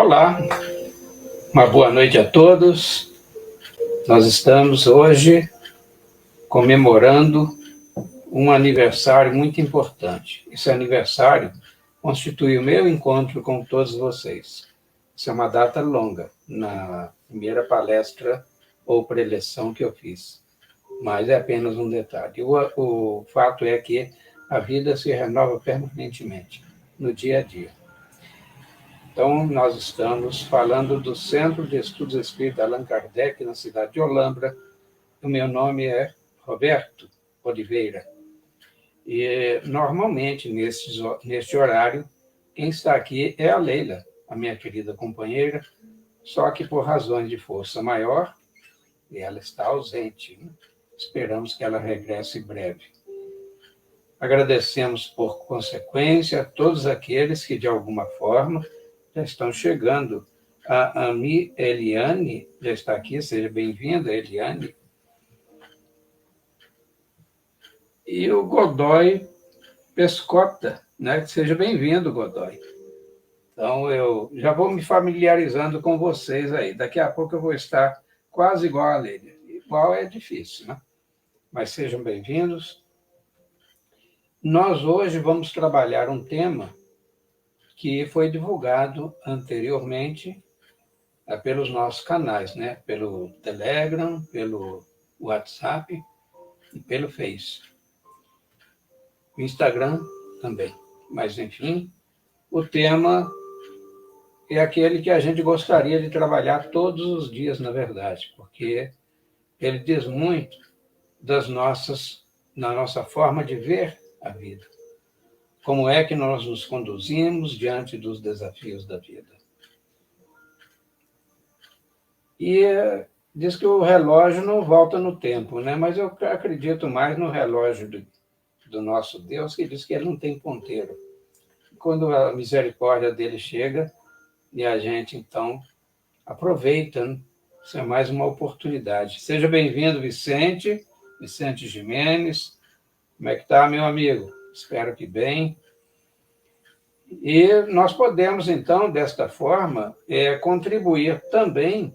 Olá, uma boa noite a todos. Nós estamos hoje comemorando um aniversário muito importante. Esse aniversário constitui o meu encontro com todos vocês. Isso é uma data longa, na primeira palestra ou preleção que eu fiz, mas é apenas um detalhe. O fato é que a vida se renova permanentemente, no dia a dia. Então, nós estamos falando do Centro de Estudos Espíritas Allan Kardec, na cidade de Olambra. O meu nome é Roberto Oliveira. E, normalmente, neste horário, quem está aqui é a Leila, a minha querida companheira, só que por razões de força maior, ela está ausente. Esperamos que ela regresse breve. Agradecemos, por consequência, a todos aqueles que, de alguma forma, já estão chegando. A Ami Eliane já está aqui, seja bem-vinda, Eliane. E o Godoy Pescota, né? Seja bem-vindo, Godoy. Então, eu já vou me familiarizando com vocês aí. Daqui a pouco eu vou estar quase igual a Leila. Igual é difícil, né? Mas sejam bem-vindos. Nós hoje vamos trabalhar um tema que foi divulgado anteriormente pelos nossos canais, né? Pelo Telegram, pelo WhatsApp e pelo Face. O Instagram também. Mas, enfim, o tema é aquele que a gente gostaria de trabalhar todos os dias, na verdade, porque ele diz muito na nossa forma de ver a vida. Como é que nós nos conduzimos diante dos desafios da vida. E diz que o relógio não volta no tempo, né? Mas eu acredito mais no relógio do nosso Deus, que diz que ele não tem ponteiro. Quando a misericórdia dele chega, e a gente, então, aproveita, né? Isso é mais uma oportunidade. Seja bem-vindo, Vicente Gimenez. Como é que está, meu amigo? Espero que bem. E nós podemos, então, desta forma, contribuir também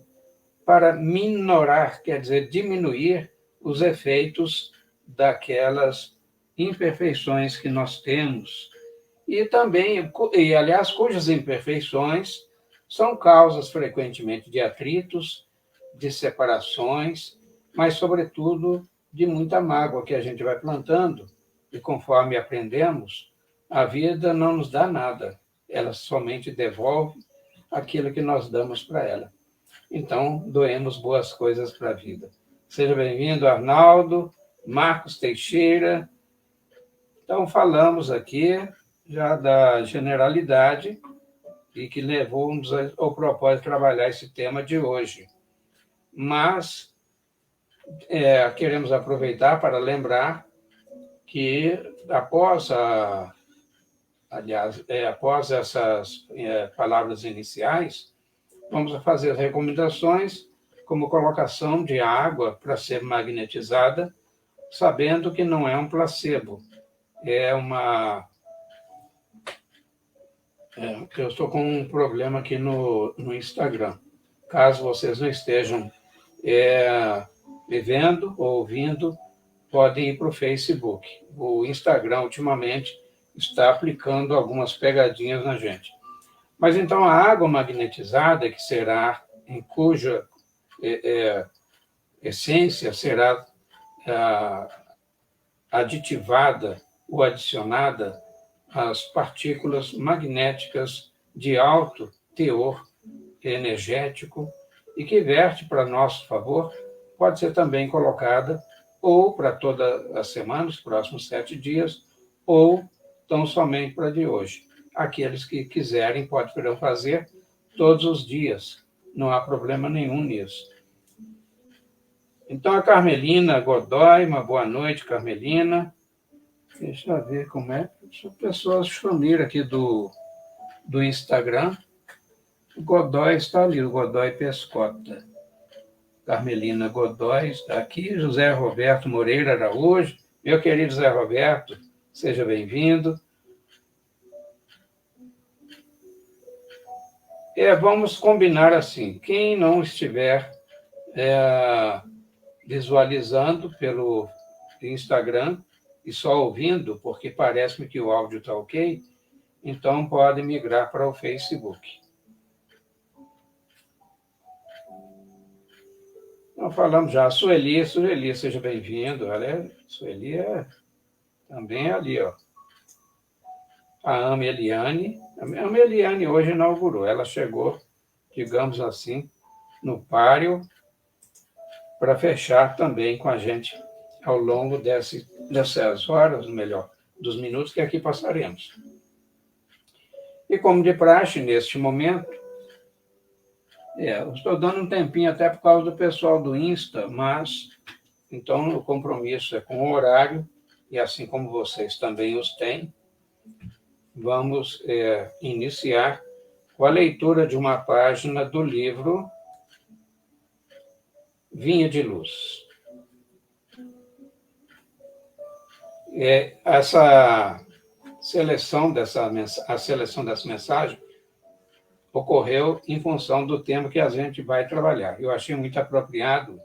para minorar, quer dizer, diminuir os efeitos daquelas imperfeições que nós temos. E também, aliás, cujas imperfeições são causas frequentemente de atritos, de separações, mas, sobretudo, de muita mágoa que a gente vai plantando. E conforme aprendemos, a vida não nos dá nada, ela somente devolve aquilo que nós damos para ela. Então, doemos boas coisas para a vida. Seja bem-vindo, Arnaldo, Marcos Teixeira. Então, falamos aqui já da generalidade e que levou-nos ao propósito de trabalhar esse tema de hoje. Mas queremos aproveitar para lembrar que, após essas palavras iniciais, vamos fazer as recomendações, como colocação de água para ser magnetizada, sabendo que não é um placebo, eu estou com um problema aqui no Instagram. Caso vocês não estejam me vendo ou ouvindo, podem ir para o Facebook. O Instagram, ultimamente, está aplicando algumas pegadinhas na gente. Mas, então, a água magnetizada, que será, em cuja essência será aditivada ou adicionada às partículas magnéticas de alto teor energético e que verte para nosso favor, pode ser também colocada ou para toda a semana, os próximos 7 dias, ou tão somente para de hoje. Aqueles que quiserem poderão fazer todos os dias, não há problema nenhum nisso. Então, a Carmelina Godoy, uma boa noite, Carmelina. Deixa eu ver como é. As pessoas sumiram aqui do Instagram. O Godoy está ali, o Godoy Pescota. Carmelina Godoy está aqui. José Roberto Moreira Araújo. Meu querido José Roberto, seja bem-vindo. Vamos combinar assim, quem não estiver visualizando pelo Instagram e só ouvindo, porque parece-me que o áudio está ok, então pode migrar para o Facebook. Então, falamos já. Sueli, seja bem-vindo. Sueli também ali, ó. A Ameliane hoje inaugurou. Ela chegou, digamos assim, no páreo para fechar também com a gente ao longo dessas horas, melhor, dos minutos que aqui passaremos. E como de praxe, neste momento, eu estou dando um tempinho até por causa do pessoal do Insta, mas então o compromisso é com o horário, e assim como vocês também os têm, vamos iniciar com a leitura de uma página do livro Vinha de Luz. A seleção dessa mensagem ocorreu em função do tema que a gente vai trabalhar. Eu achei muito apropriado.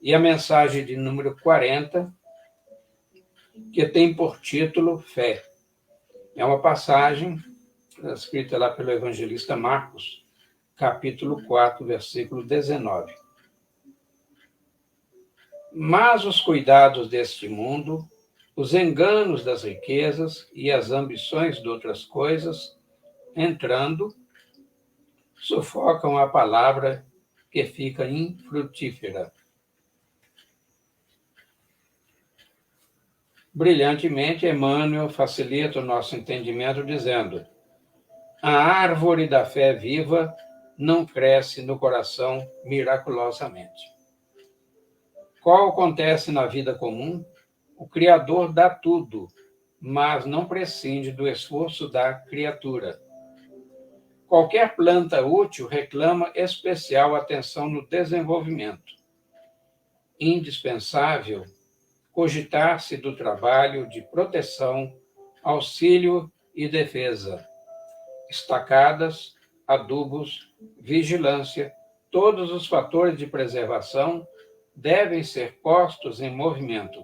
E a mensagem de número 40, que tem por título Fé. É uma passagem escrita lá pelo evangelista Marcos, capítulo 4, versículo 19. Mas os cuidados deste mundo, os enganos das riquezas e as ambições de outras coisas, entrando, sufocam a palavra que fica infrutífera. Brilhantemente, Emmanuel facilita o nosso entendimento dizendo: a árvore da fé viva não cresce no coração miraculosamente. Qual acontece na vida comum? O Criador dá tudo, mas não prescinde do esforço da criatura. Qualquer planta útil reclama especial atenção no desenvolvimento. Indispensável cogitar-se do trabalho de proteção, auxílio e defesa. Estacadas, adubos, vigilância, todos os fatores de preservação devem ser postos em movimento,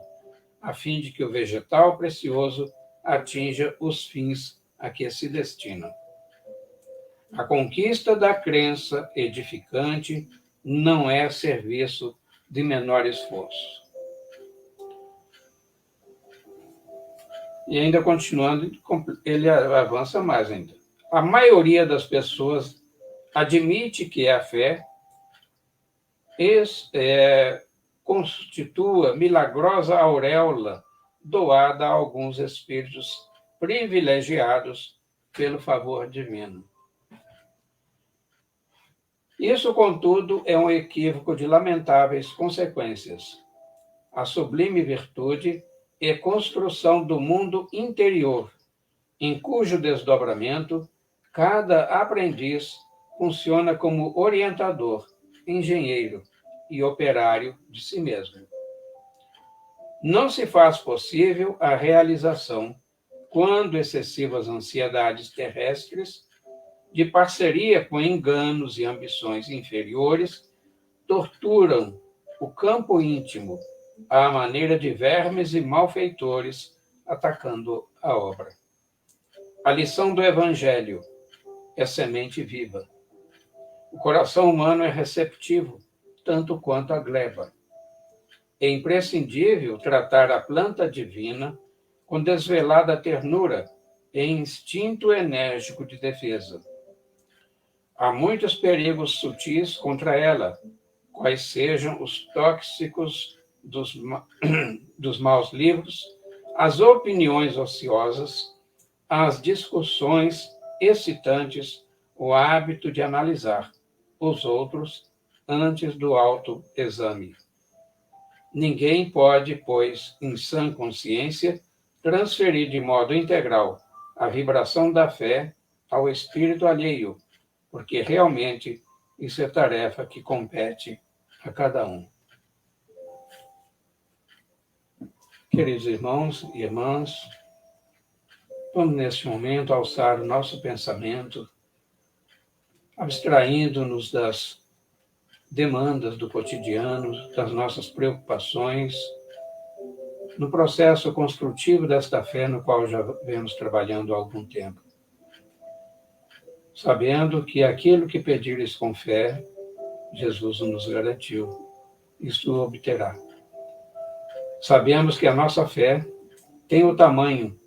a fim de que o vegetal precioso atinja os fins a que se destina. A conquista da crença edificante não é serviço de menor esforço. E ainda continuando, ele avança mais ainda. A maioria das pessoas admite que a fé constitua milagrosa auréola doada a alguns espíritos privilegiados pelo favor divino. Isso, contudo, é um equívoco de lamentáveis consequências. A sublime virtude é construção do mundo interior, em cujo desdobramento cada aprendiz funciona como orientador, engenheiro e operário de si mesmo. Não se faz possível a realização, quando excessivas ansiedades terrestres, de parceria com enganos e ambições inferiores, torturam o campo íntimo à maneira de vermes e malfeitores atacando a obra. A lição do Evangelho é semente viva. O coração humano é receptivo, tanto quanto a gleba. É imprescindível tratar a planta divina com desvelada ternura e instinto enérgico de defesa. Há muitos perigos sutis contra ela, quais sejam os tóxicos dos maus livros, as opiniões ociosas, as discussões excitantes, o hábito de analisar os outros antes do autoexame. Ninguém pode, pois, em sã consciência, transferir de modo integral a vibração da fé ao espírito alheio, porque realmente isso é tarefa que compete a cada um. Queridos irmãos e irmãs, vamos neste momento alçar o nosso pensamento abstraindo-nos das demandas do cotidiano, das nossas preocupações, no processo construtivo desta fé no qual já vemos trabalhando há algum tempo. Sabendo que aquilo que pedires com fé, Jesus nos garantiu, isso obterá. Sabemos que a nossa fé tem o tamanho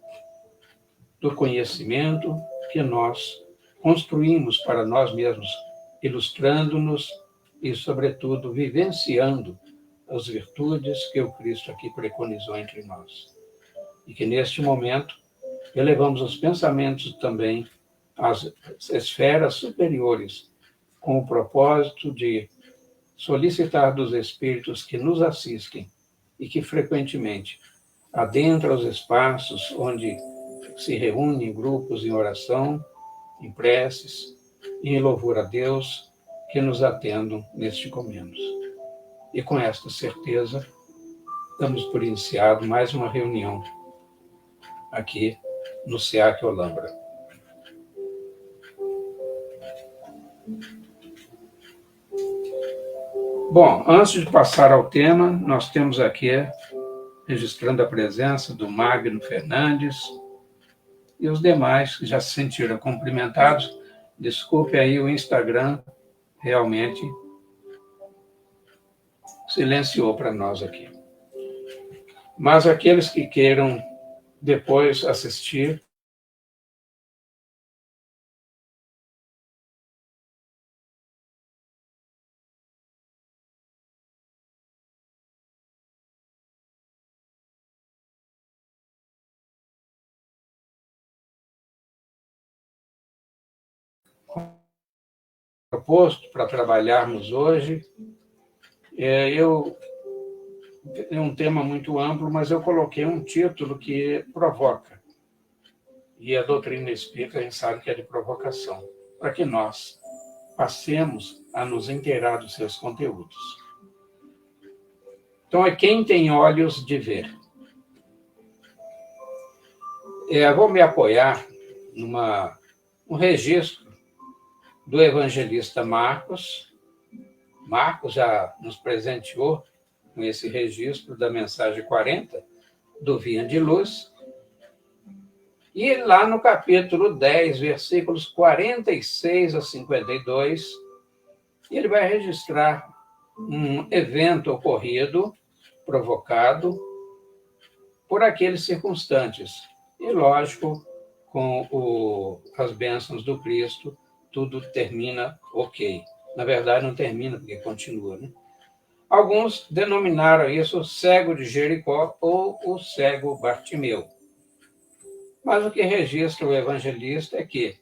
do conhecimento que nós construímos para nós mesmos, ilustrando-nos e, sobretudo, vivenciando as virtudes que o Cristo aqui preconizou entre nós. E que, neste momento, elevamos os pensamentos também às esferas superiores, com o propósito de solicitar dos Espíritos que nos assistem e que, frequentemente, adentram os espaços onde se reúnem grupos em oração, em preces e em louvor a Deus, que nos atendam neste começo. E com esta certeza, damos por iniciado mais uma reunião aqui no SEAC Olambra. Bom, antes de passar ao tema, nós temos aqui, registrando a presença do Magno Fernandes e os demais que já se sentiram cumprimentados. Desculpe aí, o Instagram realmente silenciou para nós aqui. Mas aqueles que queiram depois assistir, proposto para trabalharmos hoje, é um tema muito amplo, mas eu coloquei um título que provoca. E a doutrina espírita, a gente sabe que é de provocação, para que nós passemos a nos inteirar dos seus conteúdos. Então, é quem tem olhos de ver. Vou me apoiar um registro do evangelista Marcos. Marcos já nos presenteou com esse registro da mensagem 40 do Vinha de Luz. E lá no capítulo 10, versículos 46 a 52, ele vai registrar um evento ocorrido, provocado por aqueles circunstantes. E, lógico, com as bênçãos do Cristo, tudo termina ok. Na verdade, não termina, porque continua, né? Alguns denominaram isso cego de Jericó ou o cego Bartimeu. Mas o que registra o evangelista é que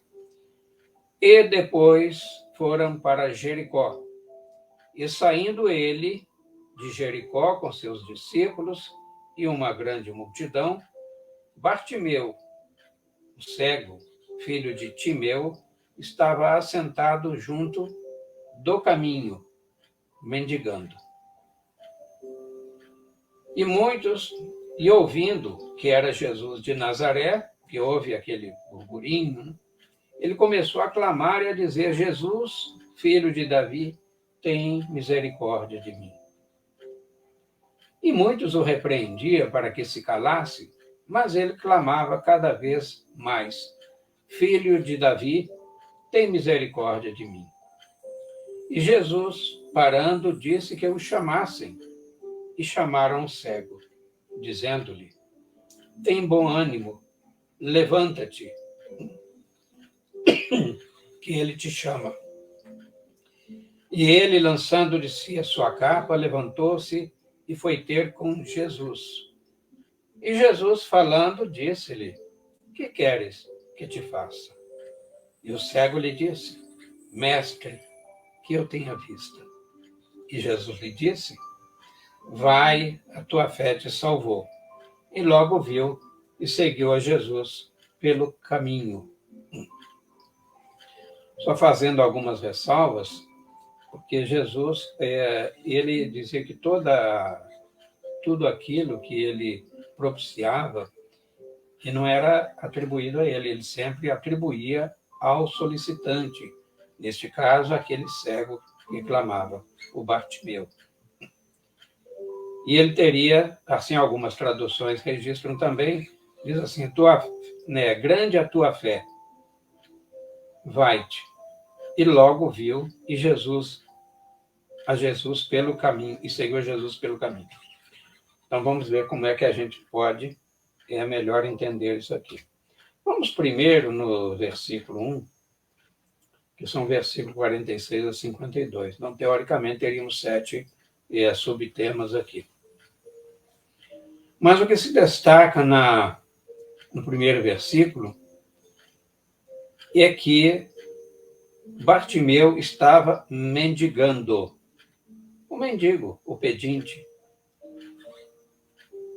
e depois foram para Jericó. E saindo ele de Jericó com seus discípulos e uma grande multidão, Bartimeu, o cego, filho de Timeu, estava assentado junto do caminho, mendigando. E muitos, e ouvindo que era Jesus de Nazaré, que houve aquele burburinho, né? Ele começou a clamar e a dizer: Jesus, filho de Davi, tem misericórdia de mim. E muitos o repreendiam para que se calasse, mas ele clamava cada vez mais: Filho de Davi, tem misericórdia de mim. E Jesus, parando, disse que o chamassem. E chamaram o cego, dizendo-lhe: Tem bom ânimo, levanta-te, que ele te chama. E ele, lançando de si a sua capa, levantou-se e foi ter com Jesus. E Jesus, falando, disse-lhe: Que queres que te faça? E o cego lhe disse: Mestre, que eu tenha vista. E Jesus lhe disse: Vai, a tua fé te salvou. E logo viu e seguiu a Jesus pelo caminho. Só fazendo algumas ressalvas, porque Jesus, ele dizia que tudo aquilo que ele propiciava, que não era atribuído a ele, ele sempre atribuía ao solicitante, Neste caso, aquele cego que clamava, o Bartimeu. E ele teria, assim, algumas traduções registram também, diz assim, grande a tua fé, vai-te. E logo viu Jesus pelo caminho, e seguiu Jesus pelo caminho. Então vamos ver como é que a gente pode, melhor entender isso aqui. Vamos primeiro no versículo 1, que são versículos 46 a 52. Então, teoricamente, teríamos 7 subtemas aqui. Mas o que se destaca no primeiro versículo é que Bartimeu estava mendigando. O mendigo, o pedinte.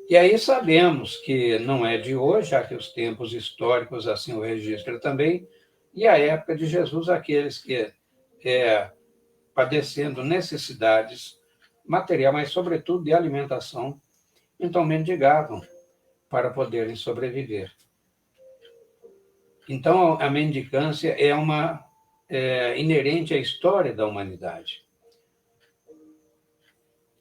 E aí sabemos que não é de hoje, já que os tempos históricos assim o registram também, e a época de Jesus, aqueles que padecendo necessidades materiais, mas sobretudo de alimentação, então mendigavam para poderem sobreviver. Então a mendicância é inerente à história da humanidade.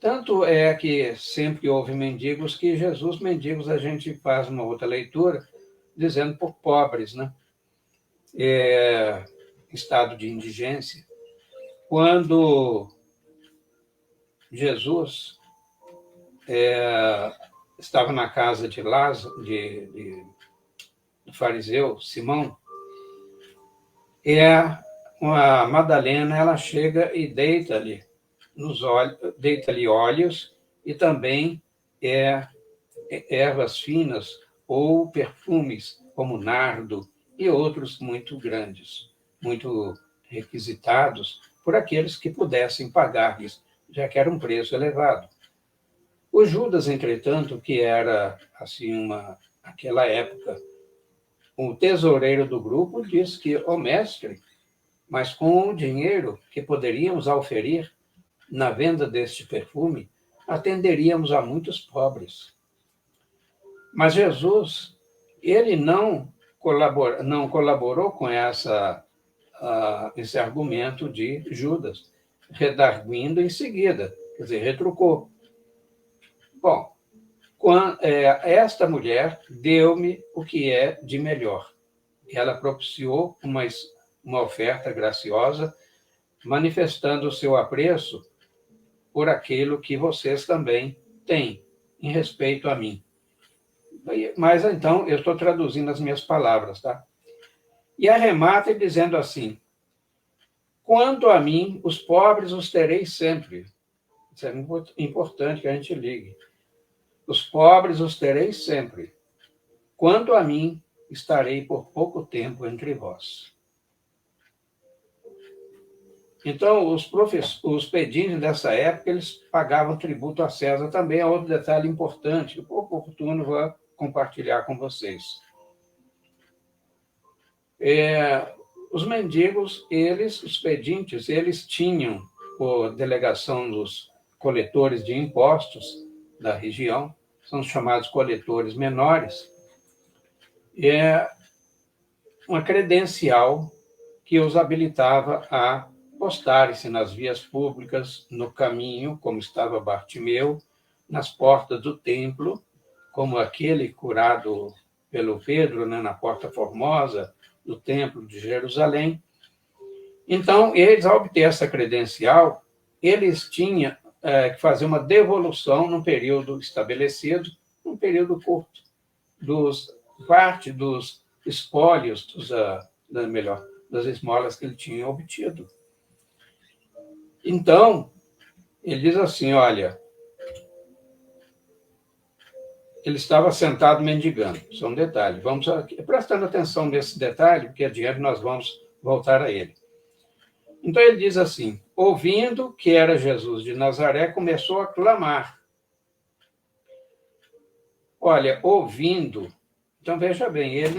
Tanto é que sempre houve mendigos que Jesus, mendigos, a gente faz uma outra leitura, dizendo por pobres, né? Estado de indigência. Quando Jesus estava na casa de Lázaro, do fariseu Simão, a Madalena, ela chega e deita-lhe óleos e também ervas finas ou perfumes, como nardo e outros muito grandes, muito requisitados por aqueles que pudessem pagar-lhes, já que era um preço elevado. O Judas, entretanto, que era assim aquela época, o tesoureiro do grupo, diz que, mestre, mas com o dinheiro que poderíamos auferir na venda deste perfume, atenderíamos a muitos pobres. Mas Jesus, ele não colaborou com esse argumento de Judas, redarguindo em seguida, quer dizer, retrucou. Bom, esta mulher deu-me o que é de melhor. Ela propiciou uma oferta graciosa, manifestando o seu apreço por aquilo que vocês também têm em respeito a mim. Mas então, eu estou traduzindo as minhas palavras, tá? E arremata dizendo assim: quanto a mim, os pobres os terei sempre. Isso é importante que a gente ligue. Os pobres os terei sempre. Quanto a mim, estarei por pouco tempo entre vós. Então, os pedintes dessa época, eles pagavam tributo a César também. É outro detalhe importante, oportuno, vou compartilhar com vocês. Os mendigos, os pedintes, eles tinham, por delegação dos coletores de impostos da região, são chamados coletores menores, uma credencial que os habilitava a postarem-se nas vias públicas, no caminho, como estava Bartimeu, nas portas do templo, como aquele curado pelo Pedro, né, na Porta Formosa do Templo de Jerusalém. Então, eles, ao obter essa credencial, eles tinham que fazer uma devolução num período estabelecido, num período curto, parte dos espólios, das esmolas que ele tinha obtido. Então, ele diz assim, olha, ele estava sentado mendigando, isso é um detalhe. Vamos prestando atenção nesse detalhe, porque adiante nós vamos voltar a ele. Então ele diz assim, ouvindo que era Jesus de Nazaré, começou a clamar. Olha, ouvindo, então veja bem, ele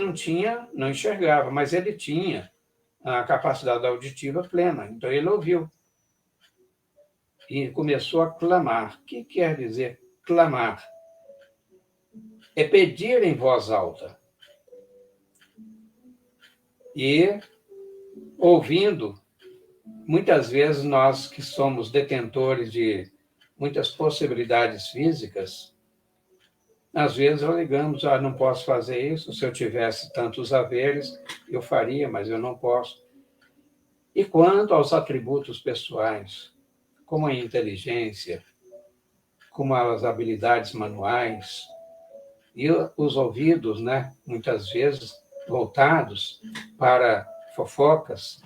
não enxergava, mas ele tinha a capacidade auditiva plena, então ele ouviu. E começou a clamar. O que quer dizer clamar? É pedir em voz alta. E, ouvindo, muitas vezes nós que somos detentores de muitas possibilidades físicas, às vezes alegamos, não posso fazer isso, se eu tivesse tantos haveres, eu faria, mas eu não posso. E quanto aos atributos pessoais, como a inteligência, como as habilidades manuais, e os ouvidos, né, muitas vezes voltados para fofocas.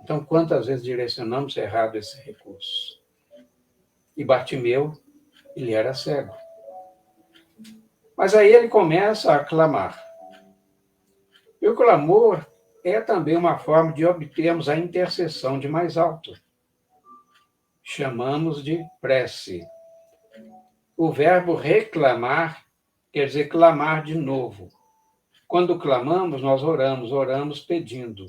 Então, quantas vezes direcionamos errado esse recurso? E Bartimeu, ele era cego. Mas aí ele começa a clamar. E o clamor é também uma forma de obtermos a intercessão de mais alto. Chamamos de prece. O verbo reclamar quer dizer clamar de novo. Quando clamamos, nós oramos pedindo.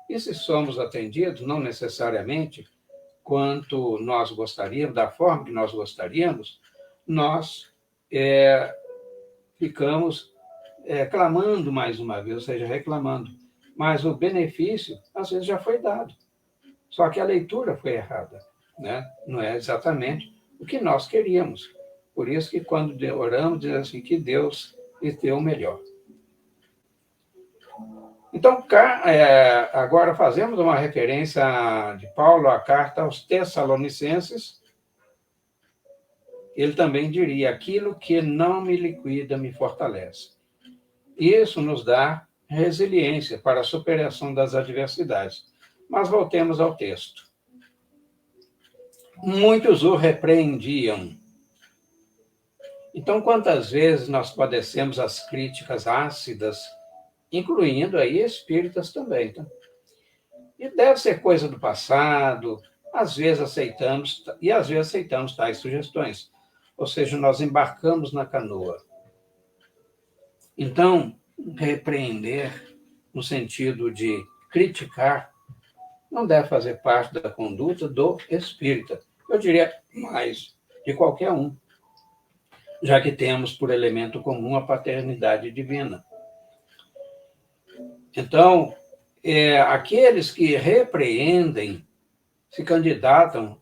E se somos atendidos, não necessariamente quanto nós gostaríamos, da forma que nós gostaríamos, nós ficamos clamando mais uma vez, ou seja, reclamando. Mas o benefício, às vezes, já foi dado. Só que a leitura foi errada, né? Não é exatamente o que nós queríamos. Por isso que quando oramos, diz assim, que Deus lhe deu o melhor. Então, agora fazemos uma referência de Paulo à carta aos Tessalonicenses. Ele também diria, aquilo que não me liquida me fortalece. Isso nos dá resiliência para a superação das adversidades. Mas voltemos ao texto. Muitos o repreendiam. Então, quantas vezes nós padecemos as críticas ácidas, incluindo aí espíritas também, tá? E deve ser coisa do passado, às vezes aceitamos tais sugestões. Ou seja, nós embarcamos na canoa. Então, repreender, no sentido de criticar, não deve fazer parte da conduta do espírita. Eu diria mais, de qualquer um, já que temos por elemento comum a paternidade divina. Então, aqueles que repreendem se candidatam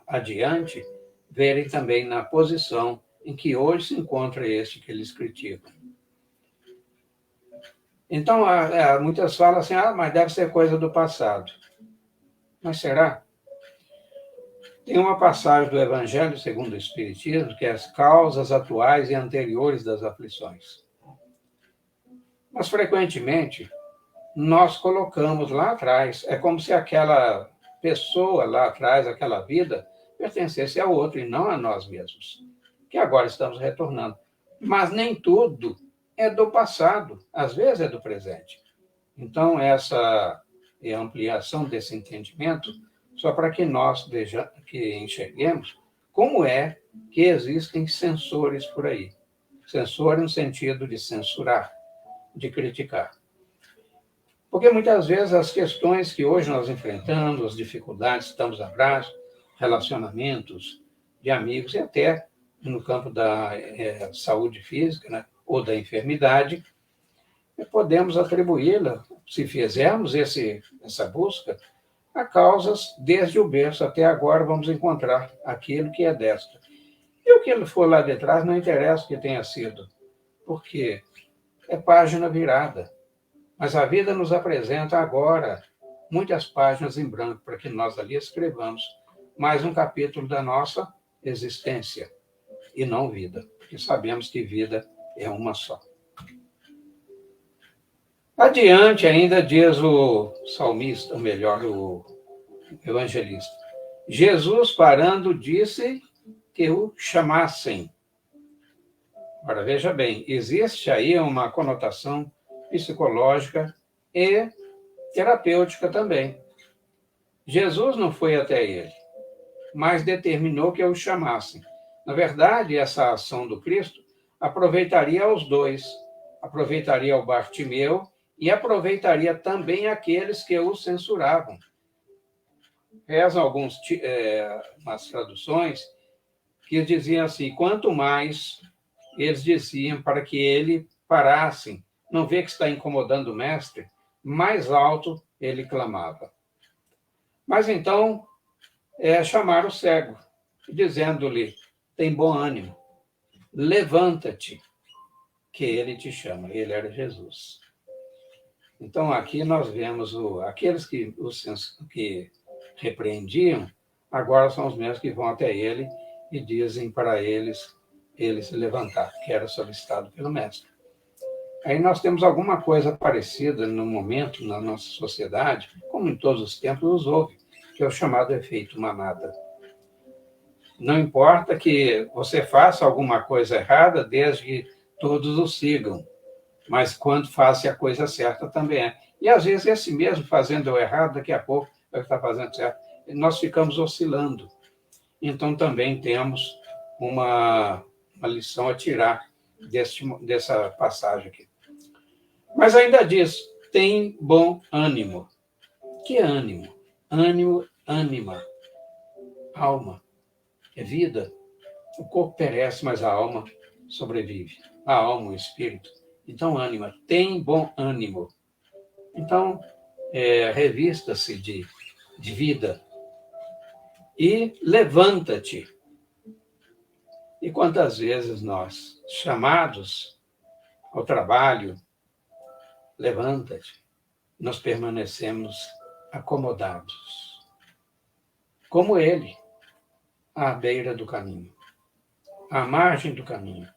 adiante, verem também na posição em que hoje se encontra este que eles criticam. Então, muitas falam assim, mas deve ser coisa do passado. Mas será? Tem uma passagem do Evangelho segundo o Espiritismo, que é as causas atuais e anteriores das aflições. Mas, frequentemente, nós colocamos lá atrás, é como se aquela pessoa lá atrás, aquela vida, pertencesse a outro e não a nós mesmos, que agora estamos retornando. Mas nem tudo é do passado, às vezes é do presente. Então, essa é a ampliação desse entendimento, só para que nós enxerguemos como é que existem censores por aí. Censor no sentido de censurar, de criticar. Porque muitas vezes as questões que hoje nós enfrentamos, as dificuldades, estamos abraços, relacionamentos de amigos e até no campo da saúde física, né, ou da enfermidade, podemos atribuí-la, se fizermos essa busca, a causas desde o berço até agora vamos encontrar aquilo que é desta. E o que ele for lá de trás não interessa o que tenha sido, porque é página virada. Mas a vida nos apresenta agora muitas páginas em branco para que nós ali escrevamos mais um capítulo da nossa existência e não vida, porque sabemos que vida é uma só. Adiante ainda diz o salmista, ou melhor, o evangelista. Jesus, parando, disse que o chamassem. Ora, veja bem, existe aí uma conotação psicológica e terapêutica também. Jesus não foi até ele, mas determinou que o chamassem. Na verdade, essa ação do Cristo aproveitaria os dois, aproveitaria o Bartimeu e aproveitaria também aqueles que o censuravam. Rezam algumas traduções que diziam assim, quanto mais eles diziam para que ele parasse, não vê que está incomodando o mestre, mais alto ele clamava. Mas então, chamaram o cego, dizendo-lhe, tem bom ânimo, levanta-te, que ele te chama. Ele era Jesus. Então, aqui nós vemos aqueles que repreendiam, agora são os mesmos que vão até ele e dizem para ele se levantar, que era solicitado pelo mestre. Aí nós temos alguma coisa parecida no momento na nossa sociedade, como em todos os tempos houve, que é o chamado efeito manada. Não importa que você faça alguma coisa errada, desde que todos o sigam, mas quando faça a coisa certa também é. E às vezes esse mesmo fazendo o errado, daqui a pouco vai estar fazendo certo. Nós ficamos oscilando. Então também temos uma lição a tirar dessa passagem aqui. Mas ainda diz, tem bom ânimo. Que ânimo? Ânimo, ânima, alma, é vida. O corpo perece, mas a alma sobrevive. A alma, o espírito. Então, ânima, tem bom ânimo. Então, revista-se de vida. E levanta-te. E quantas vezes nós, chamados ao trabalho, levanta-te, nós permanecemos acomodados. Como ele, à beira do caminho, à margem do caminho.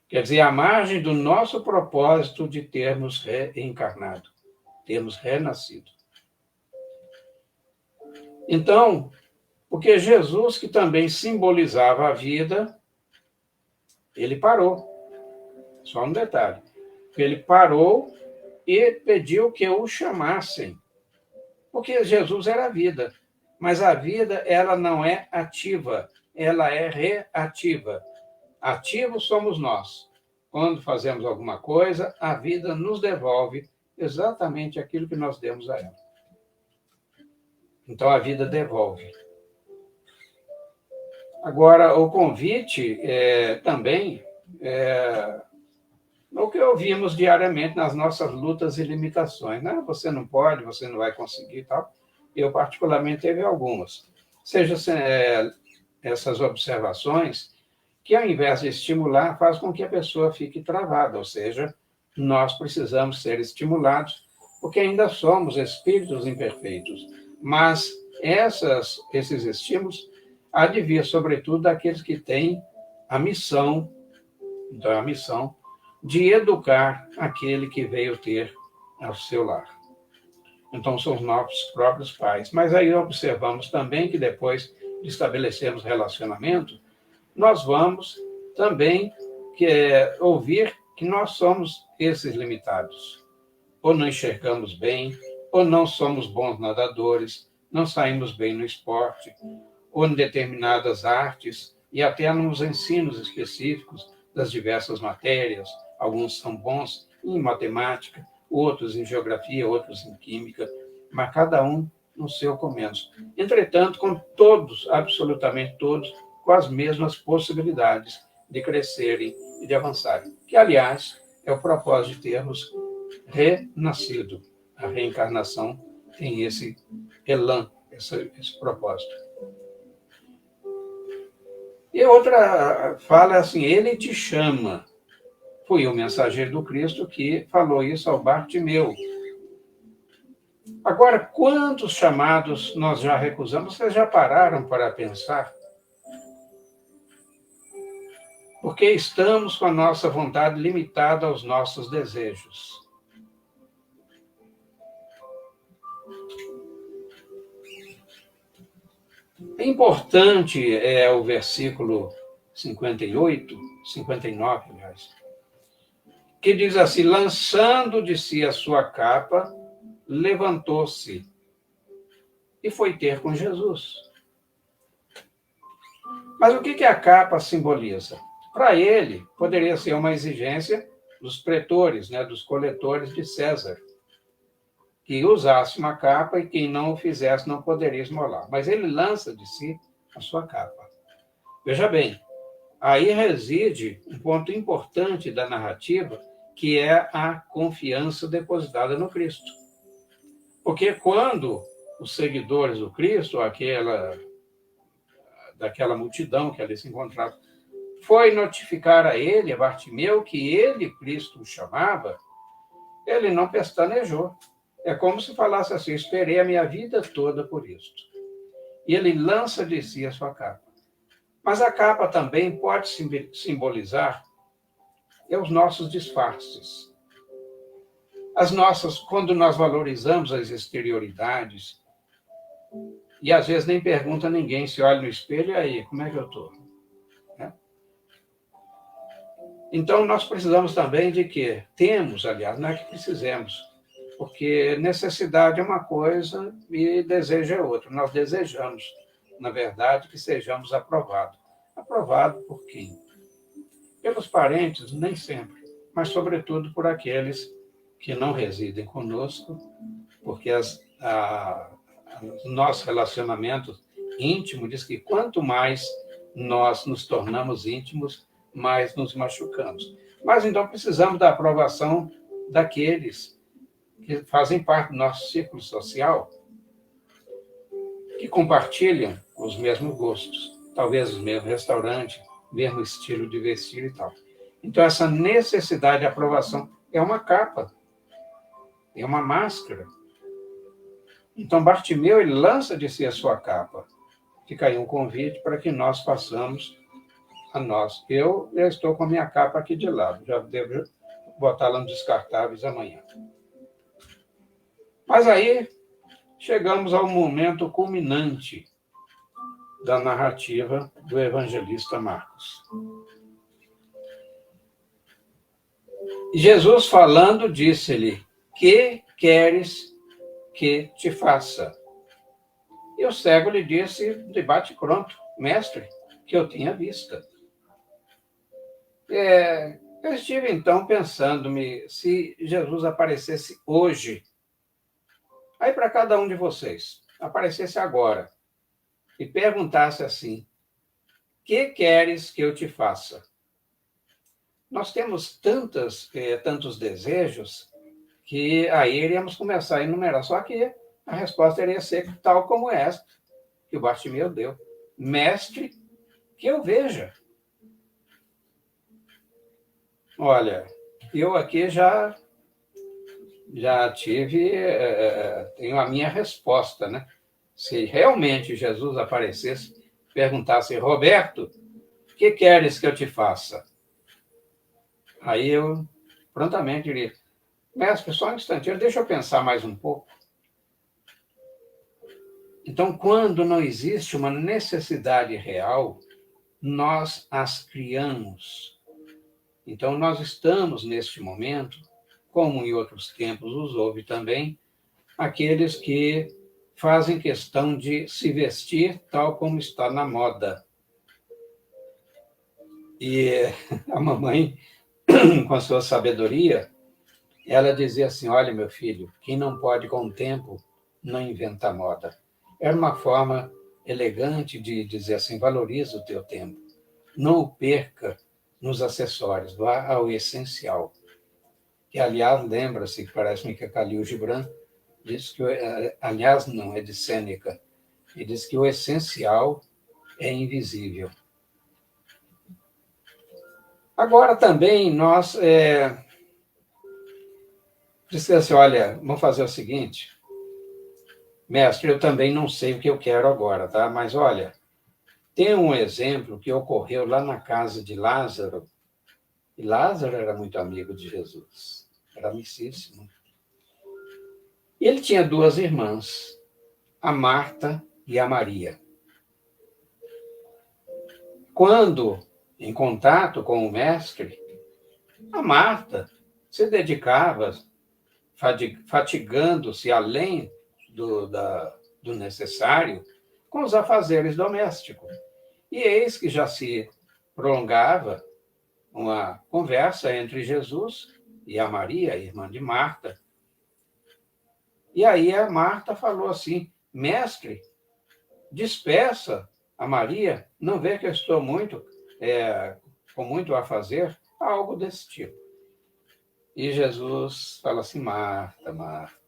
Quer dizer, à margem do nosso propósito de termos reencarnado, termos renascido. Então, porque Jesus, que também simbolizava a vida, ele parou. Só um detalhe. Ele parou e pediu que o chamassem. Porque Jesus era a vida. Mas a vida, ela não é ativa, ela é reativa. Ativos somos nós. Quando fazemos alguma coisa, a vida nos devolve exatamente aquilo que nós demos a ela. Então, a vida devolve. Agora, o convite também o que ouvimos diariamente nas nossas lutas e limitações. Né? Você não pode, você não vai conseguir e tal. Eu, particularmente, teve algumas. Seja essas observações que, ao invés de estimular, faz com que a pessoa fique travada, ou seja, nós precisamos ser estimulados, porque ainda somos espíritos imperfeitos. Mas esses estímulos há de vir, sobretudo, daqueles que têm a missão, então a missão de educar aquele que veio ter ao seu lar. Então, são os nossos próprios pais. Mas aí observamos também que depois de estabelecermos relacionamento, nós vamos também ouvir que nós somos esses limitados. Ou não enxergamos bem, ou não somos bons nadadores, não saímos bem no esporte, ou em determinadas artes, e até nos ensinos específicos das diversas matérias. Alguns são bons em matemática, outros em geografia, outros em química, mas cada um no seu começo. Entretanto, com todos, absolutamente todos, com as mesmas possibilidades de crescerem e de avançarem. Que, aliás, é o propósito de termos renascido. A reencarnação tem esse elan, esse propósito. E outra fala assim, ele te chama. Foi o mensageiro do Cristo que falou isso ao Bartimeu. Agora, quantos chamados nós já recusamos? Vocês já pararam para pensar? Porque estamos com a nossa vontade limitada aos nossos desejos. Importante o versículo 59, aliás, que diz assim, lançando de si a sua capa, levantou-se e foi ter com Jesus. Mas o que a capa simboliza? Para ele, poderia ser uma exigência dos pretores, dos coletores de César, que usasse uma capa e quem não o fizesse não poderia esmolar. Mas ele lança de si a sua capa. Veja bem, aí reside um ponto importante da narrativa, que é a confiança depositada no Cristo. Porque quando os seguidores do Cristo, daquela multidão que ali se encontrava, foi notificar a ele, a Bartimeu, que ele, Cristo, o chamava, ele não pestanejou. É como se falasse assim: esperei a minha vida toda por isto. E ele lança de si a sua capa. Mas a capa também pode simbolizar os nossos disfarces. Quando nós valorizamos as exterioridades, e às vezes nem pergunta a ninguém, se olha no espelho, e aí, como é que eu estou? Né? Então, nós precisamos também de quê? Temos, aliás, não é que precisemos, porque necessidade é uma coisa e desejo é outra. Nós desejamos, na verdade, que sejamos aprovados. Aprovado por quem? Pelos parentes, nem sempre, mas, sobretudo, por aqueles que não residem conosco, porque nosso relacionamento íntimo diz que quanto mais nós nos tornamos íntimos, mais nos machucamos. Mas então precisamos da aprovação daqueles que fazem parte do nosso círculo social, que compartilham os mesmos gostos, talvez os mesmos restaurantes, mesmo estilo de vestir e tal. Então essa necessidade de aprovação é uma capa, é uma máscara. Então, Bartimeu, ele lança de si a sua capa. Fica aí um convite para que nós façamos a nós. Eu estou com a minha capa aqui de lado, já devo botá-la nos descartáveis amanhã. Mas aí, chegamos ao momento culminante da narrativa do evangelista Marcos. Jesus falando, disse-lhe: que queres que te faça? E o cego lhe disse, de bate-pronto: mestre, que eu tinha vista. Eu estive então pensando-me se Jesus aparecesse hoje, aí para cada um de vocês, aparecesse agora, e perguntasse assim: que queres que eu te faça? Nós temos tantos desejos que aí iríamos começar a enumerar, só que a resposta iria ser tal como esta que o Bartimeu deu: mestre, que eu veja. Olha, eu aqui já tive, tenho a minha resposta, né? Se realmente Jesus aparecesse, perguntasse: Roberto, o que queres que eu te faça? Aí eu prontamente diria: mestre, só um instantinho, deixa eu pensar mais um pouco. Então, quando não existe uma necessidade real, nós as criamos. Então, nós estamos, neste momento, como em outros tempos os houve também, aqueles que fazem questão de se vestir tal como está na moda. E a mamãe, com a sua sabedoria, ela dizia assim: olha, meu filho, quem não pode com o tempo, não inventa moda. Era uma forma elegante de dizer assim: valoriza o teu tempo, não o perca nos acessórios, vá ao essencial. Que, aliás, lembra-se, parece-me que a Khalil Gibran diz que, aliás, não, é de Sêneca, ele diz que o essencial é invisível. Agora também nós precisamos assim: olha, vamos fazer o seguinte, mestre, eu também não sei o que eu quero agora, tá? Mas olha, tem um exemplo que ocorreu lá na casa de Lázaro, e Lázaro era muito amigo de Jesus, era amicíssimo. E ele tinha duas irmãs, a Marta e a Maria. Quando em contato com o mestre, a Marta se dedicava, fatigando-se além do necessário, com os afazeres domésticos. E eis que já se prolongava uma conversa entre Jesus e a Maria, irmã de Marta. E aí a Marta falou assim: mestre, despeça a Maria, não vê que eu estou com muito a fazer? Algo desse tipo. E Jesus fala assim: Marta, Marta,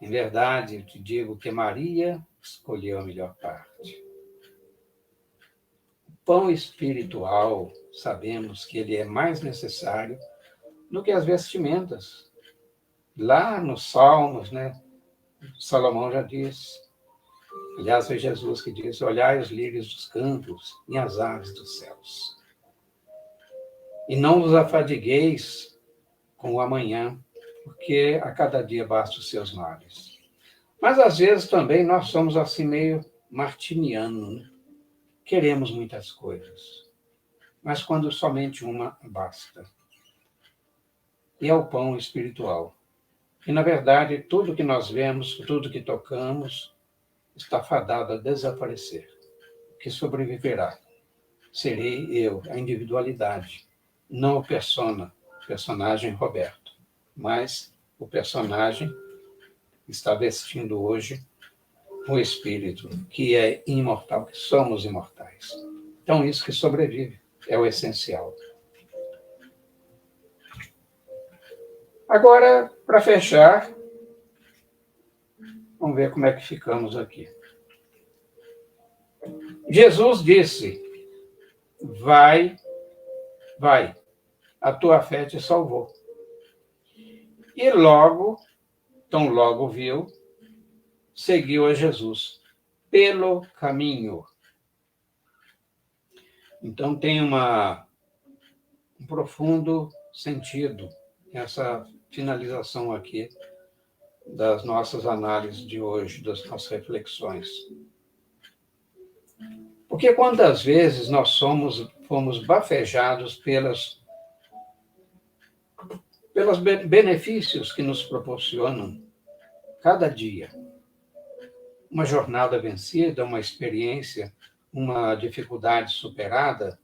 Em verdade, eu te digo que Maria escolheu a melhor parte. O pão espiritual, sabemos que ele é mais necessário do que as vestimentas. Lá nos Salmos, né, Salomão já diz, aliás, foi Jesus que disse: olhai os lírios dos campos e as aves dos céus. E não vos afadigueis com o amanhã, porque a cada dia basta os seus males. Mas às vezes também nós somos assim meio martinianos, né? Queremos muitas coisas, mas quando somente uma basta. E é o pão espiritual. E na verdade, tudo que nós vemos, tudo que tocamos, está fadado a desaparecer. O que sobreviverá serei eu, a individualidade, não o personagem Roberto, mas o personagem que está vestindo hoje o espírito, que é imortal, que somos imortais. Então, isso que sobrevive é o essencial. Agora, para fechar, vamos ver como é que ficamos aqui. Jesus disse: vai, a tua fé te salvou. E logo, tão logo viu, seguiu a Jesus pelo caminho. Então tem um profundo sentido essa finalização aqui das nossas análises de hoje, das nossas reflexões. Porque quantas vezes nós fomos bafejados pelos benefícios que nos proporcionam cada dia. Uma jornada vencida, uma experiência, uma dificuldade superada.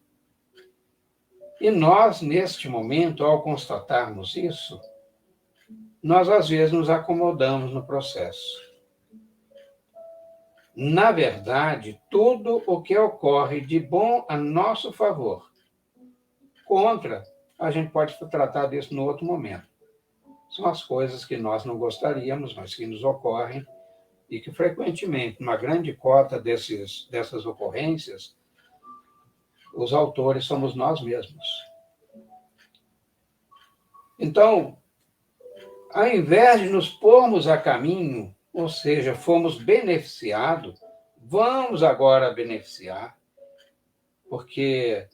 E nós, neste momento, ao constatarmos isso, nós às vezes nos acomodamos no processo. Na verdade, tudo o que ocorre de bom a nosso favor, contra, a gente pode tratar disso no outro momento. São as coisas que nós não gostaríamos, mas que nos ocorrem e que frequentemente, uma grande cota dessas ocorrências, os autores somos nós mesmos. Então, ao invés de nos pormos a caminho, ou seja, fomos beneficiados, vamos agora beneficiar, porque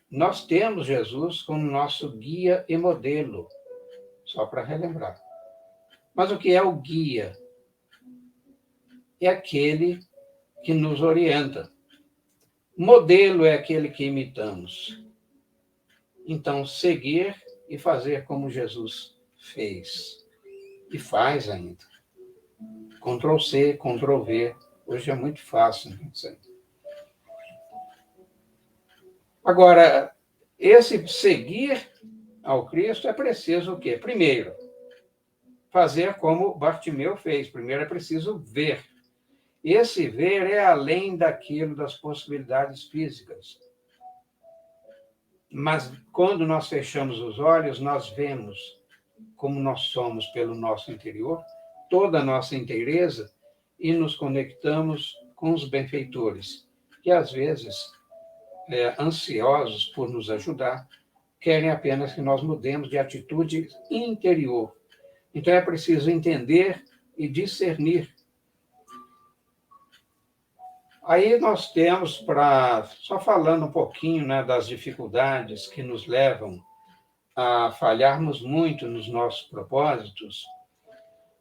nós temos Jesus como nosso guia e modelo, só para relembrar. Mas o que é o guia? É aquele que nos orienta. Modelo é aquele que imitamos. Então, seguir e fazer como Jesus fez. E faz ainda. Ctrl+C, Ctrl+V. Hoje é muito fácil. Né? Agora, esse seguir ao Cristo é preciso o quê? Primeiro, fazer como Bartimeu fez. Primeiro é preciso ver. Esse ver é além daquilo das possibilidades físicas. Mas quando nós fechamos os olhos, nós vemos como nós somos pelo nosso interior, toda a nossa inteireza, e nos conectamos com os benfeitores, que às vezes, ansiosos por nos ajudar, querem apenas que nós mudemos de atitude interior. Então é preciso entender e discernir. Aí nós temos, só falando um pouquinho, né, das dificuldades que nos levam a falharmos muito nos nossos propósitos,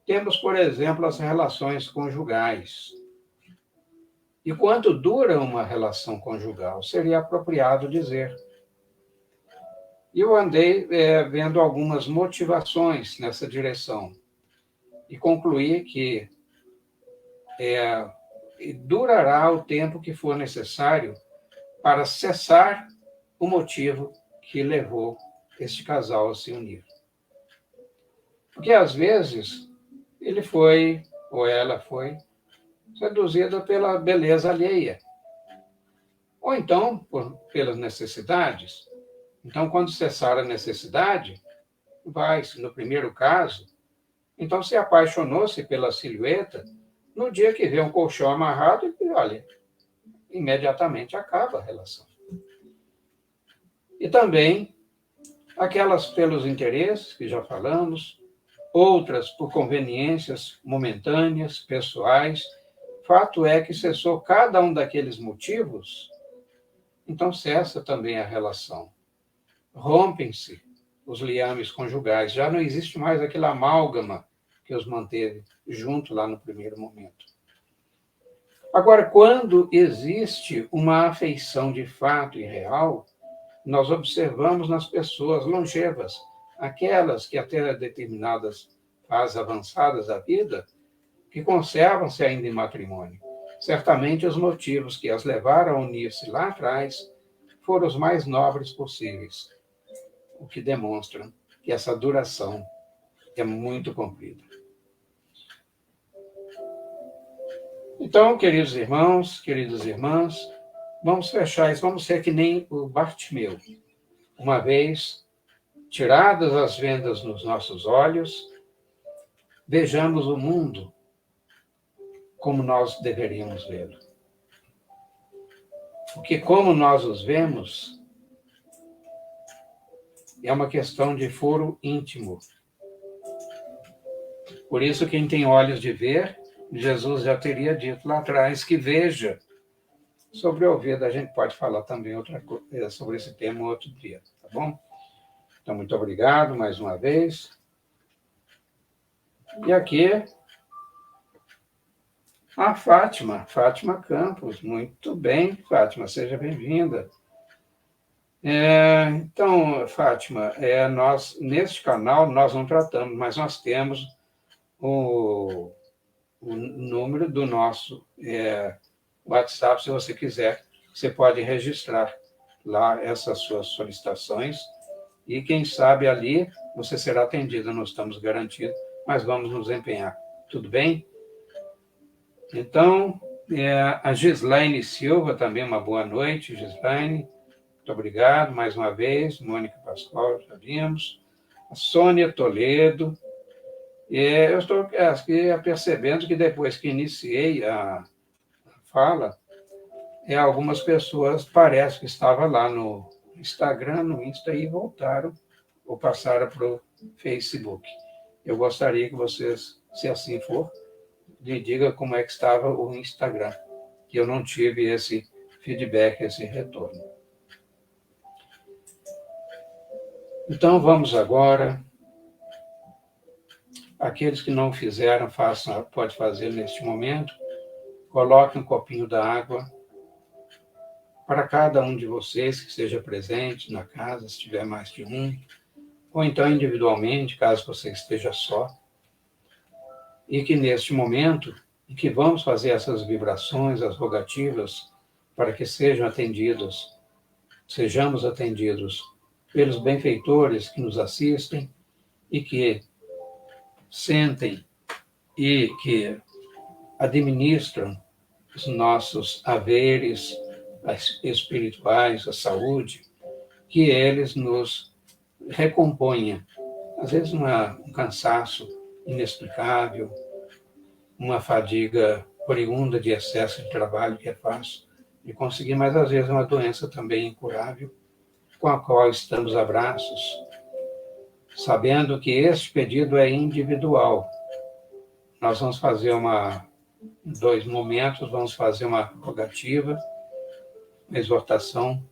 temos, por exemplo, as relações conjugais. E quanto dura uma relação conjugal? Seria apropriado dizer. E eu andei vendo algumas motivações nessa direção e concluí que durará o tempo que for necessário para cessar o motivo que levou este casal a se unir. Porque, às vezes, ele foi, ou ela foi, seduzida pela beleza alheia. Ou então, pelas necessidades. Então, quando cessar a necessidade, vai-se, no primeiro caso, Então, se apaixonou-se pela silhueta, no dia que vê um colchão amarrado, ele, olha, imediatamente acaba a relação. E também aquelas pelos interesses, que já falamos, outras por conveniências momentâneas, pessoais. Fato é que cessou cada um daqueles motivos, então cessa também a relação. Rompem-se os liames conjugais, já não existe mais aquela amálgama que os manteve junto lá no primeiro momento. Agora, quando existe uma afeição de fato e real, nós observamos nas pessoas longevas, aquelas que até determinadas fases avançadas da vida, que conservam-se ainda em matrimônio. Certamente os motivos que as levaram a unir-se lá atrás foram os mais nobres possíveis, o que demonstra que essa duração é muito comprida. Então, queridos irmãos, queridas irmãs, vamos fechar isso, vamos ser que nem o Bartimeu. Uma vez tiradas as vendas nos nossos olhos, vejamos o mundo como nós deveríamos vê-lo. Porque como nós os vemos, é uma questão de foro íntimo. Por isso, quem tem olhos de ver, Jesus já teria dito lá atrás que veja. Sobre o ouvido, a gente pode falar também outra coisa sobre esse tema outro dia, tá bom? Então, muito obrigado mais uma vez. E aqui, a Fátima Campos. Muito bem, Fátima, seja bem-vinda. Então, Fátima, nós, neste canal, nós não tratamos, mas nós temos o número do nosso WhatsApp, se você quiser, você pode registrar lá essas suas solicitações e, quem sabe, ali você será atendido, não estamos garantidos, mas vamos nos empenhar. Tudo bem? Então, a Gislaine Silva também, uma boa noite, Gislaine. Muito obrigado mais uma vez. Mônica Pascoal, já vimos. A Sônia Toledo. Eu estou aqui percebendo que depois que iniciei a fala, algumas pessoas parece que estavam lá no Instagram, no Insta, e voltaram ou passaram para o Facebook. Eu gostaria que vocês, se assim for, me digam como é que estava o Instagram, que eu não tive esse feedback, esse retorno. Então, vamos agora. Aqueles que não fizeram, pode fazer neste momento. Coloque um copinho d'água para cada um de vocês que esteja presente na casa, se tiver mais de um, ou então individualmente, caso você esteja só. E que neste momento, em que vamos fazer essas vibrações, as rogativas, para que sejamos atendidos pelos benfeitores que nos assistem e que sentem e que administram os nossos haveres espirituais, a saúde, que eles nos recomponham. Às vezes um cansaço inexplicável, uma fadiga oriunda de excesso de trabalho que é fácil de conseguir, mas às vezes uma doença também incurável, com a qual estamos a braços, sabendo que este pedido é individual. Nós vamos fazer dois momentos, vamos fazer uma rogativa, uma exortação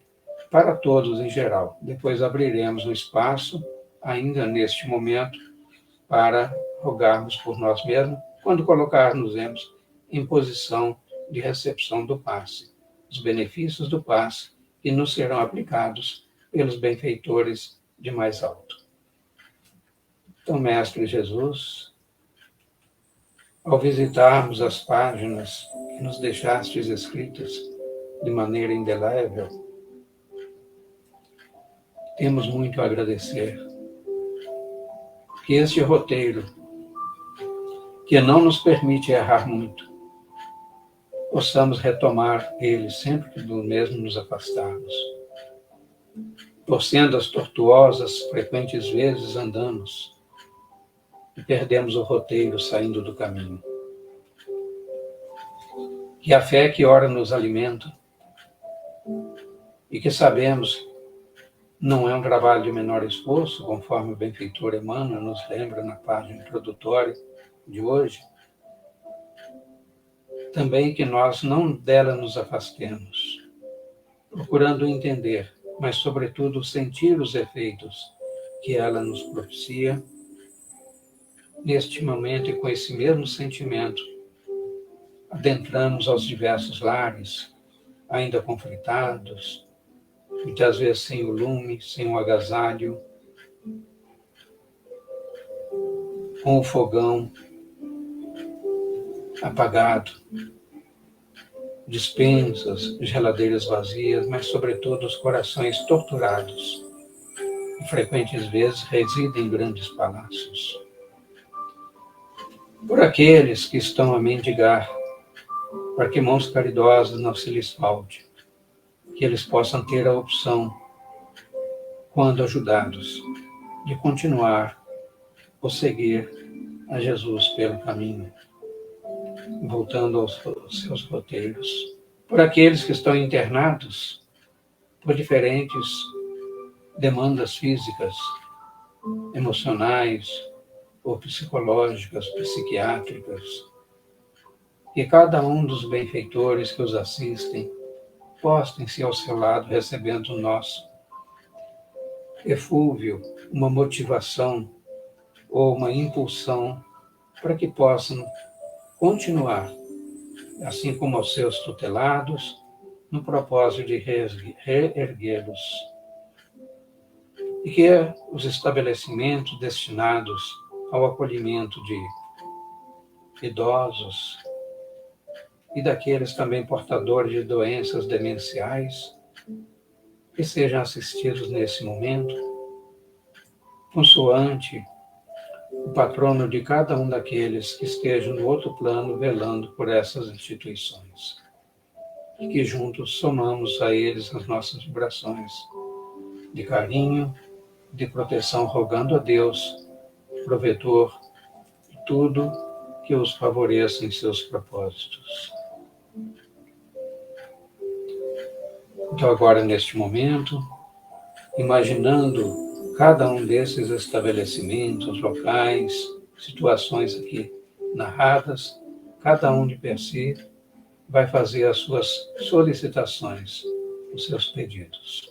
para todos em geral. Depois abriremos um espaço, ainda neste momento, para rogarmos por nós mesmos, quando colocarmos em posição de recepção do passe, os benefícios do passe que nos serão aplicados pelos benfeitores de mais alto. Então, Mestre Jesus, ao visitarmos as páginas que nos deixastes escritas de maneira indelével, temos muito a agradecer que este roteiro, que não nos permite errar muito, possamos retomar ele sempre que do mesmo nos afastarmos. Por sendas tortuosas, frequentes vezes andamos, e perdemos o roteiro saindo do caminho. Que a fé que ora nos alimenta e que sabemos não é um trabalho de menor esforço, conforme o benfeitor Emmanuel nos lembra na página introdutória de hoje, também que nós não dela nos afastemos, procurando entender, mas sobretudo sentir os efeitos que ela nos propicia. Neste momento e com esse mesmo sentimento, adentramos aos diversos lares, ainda conflitados, muitas vezes sem o lume, sem o agasalho, com o fogão apagado, despensas, geladeiras vazias, mas sobretudo os corações torturados, e frequentes vezes residem em grandes palácios. Por aqueles que estão a mendigar, para que mãos caridosas não se lhes falte, que eles possam ter a opção, quando ajudados, de continuar ou seguir a Jesus pelo caminho, voltando aos seus roteiros. Por aqueles que estão internados por diferentes demandas físicas, emocionais ou psicológicas, psiquiátricas, que cada um dos benfeitores que os assistem postem-se ao seu lado, recebendo o nosso eflúvio, uma motivação ou uma impulsão para que possam continuar, assim como aos seus tutelados, no propósito de reerguê-los. E que os estabelecimentos destinados ao acolhimento de idosos e daqueles também portadores de doenças demenciais, que sejam assistidos nesse momento, consoante o patrono de cada um daqueles que estejam no outro plano velando por essas instituições. E que juntos somamos a eles as nossas vibrações de carinho, de proteção, rogando a Deus, provedor de tudo que os favoreça em seus propósitos. Então agora, neste momento, imaginando cada um desses estabelecimentos, locais, situações aqui narradas, cada um de per si vai fazer as suas solicitações, os seus pedidos.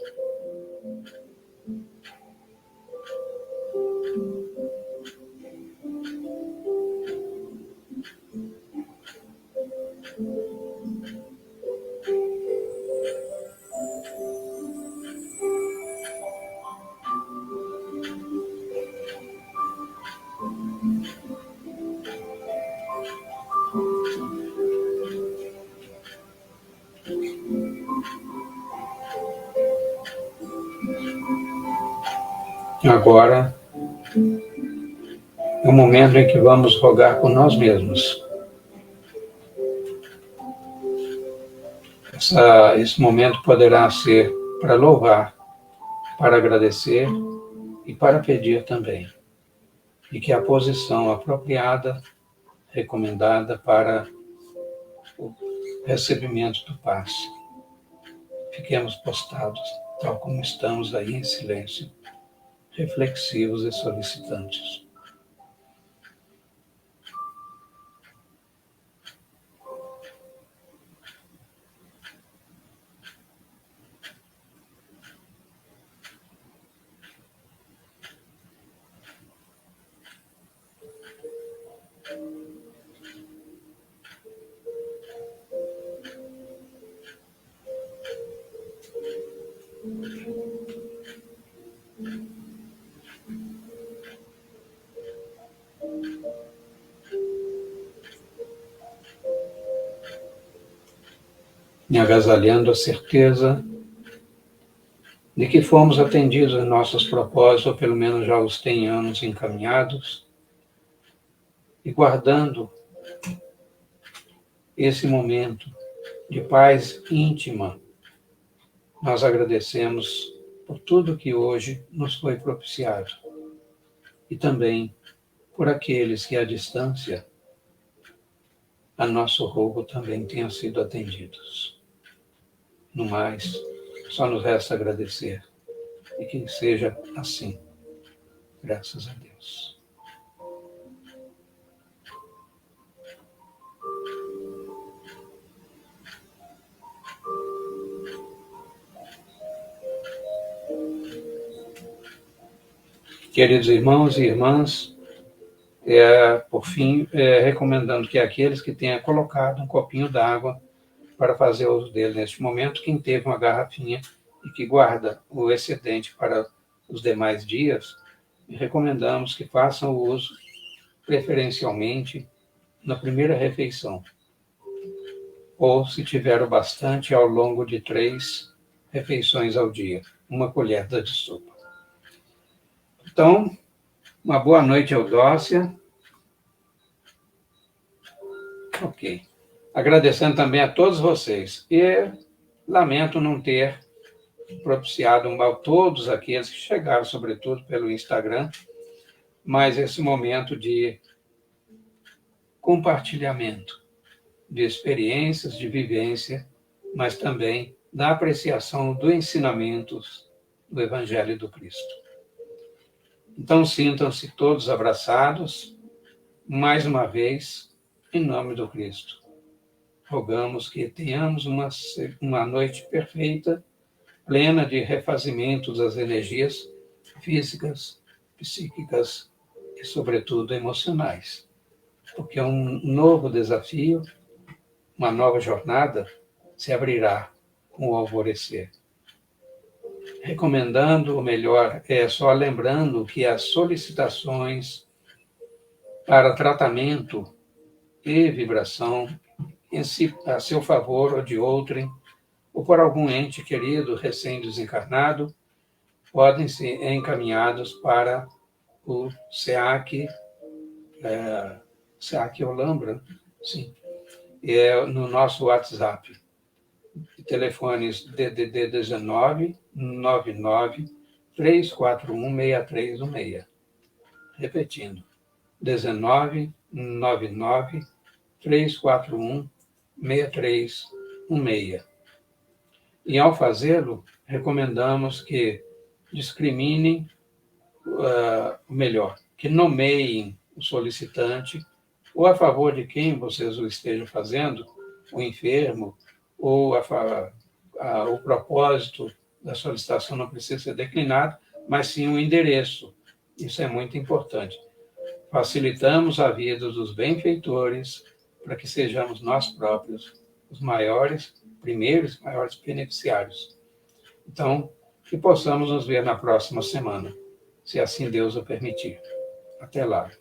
Agora é o momento em que vamos rogar por nós mesmos. Esse momento poderá ser para louvar, para agradecer e para pedir também. E que a posição apropriada, recomendada para o recebimento do passe. Fiquemos postados, tal como estamos aí em silêncio, reflexivos e solicitantes. E agasalhando a certeza de que fomos atendidos em nossos propósitos, ou pelo menos já os tenhamos encaminhados, e guardando esse momento de paz íntima, nós agradecemos por tudo que hoje nos foi propiciado e também por aqueles que à distância, a nosso rogo também tenham sido atendidos. No mais, só nos resta agradecer, e que seja assim, graças a Deus. Queridos irmãos e irmãs, por fim, recomendando que aqueles que tenham colocado um copinho d'água para fazer uso dele neste momento, quem teve uma garrafinha e que guarda o excedente para os demais dias, recomendamos que façam o uso preferencialmente na primeira refeição, ou, se tiver o bastante, ao longo de 3 refeições ao dia, 1 colher de sopa. Então, uma boa noite, Eudócia. Ok. Agradecendo também a todos vocês. E lamento não ter propiciado a todos aqueles que chegaram, sobretudo pelo Instagram, mas esse momento de compartilhamento de experiências, de vivência, mas também da apreciação dos ensinamentos do Evangelho do Cristo. Então, sintam-se todos abraçados, mais uma vez, em nome do Cristo. Rogamos que tenhamos uma noite perfeita, plena de refazimento das energias físicas, psíquicas e, sobretudo, emocionais. Porque um novo desafio, uma nova jornada, se abrirá com o alvorecer. Recomendando, ou melhor, só lembrando que as solicitações para tratamento e vibração a seu favor ou de outrem, ou por algum ente querido recém-desencarnado, podem ser encaminhados para o SEAC, SEAC Olambra, sim, no nosso WhatsApp. Telefones DDD 19 99 341 6316. Repetindo, 19 99 341 6316. E, ao fazê-lo, recomendamos que discriminem, melhor, que nomeiem o solicitante, ou a favor de quem vocês o estejam fazendo, o enfermo, ou o propósito da solicitação não precisa ser declinado, mas sim o endereço. Isso é muito importante. Facilitamos a vida dos benfeitores para que sejamos nós próprios os primeiros maiores beneficiários. Então, que possamos nos ver na próxima semana, se assim Deus o permitir. Até lá.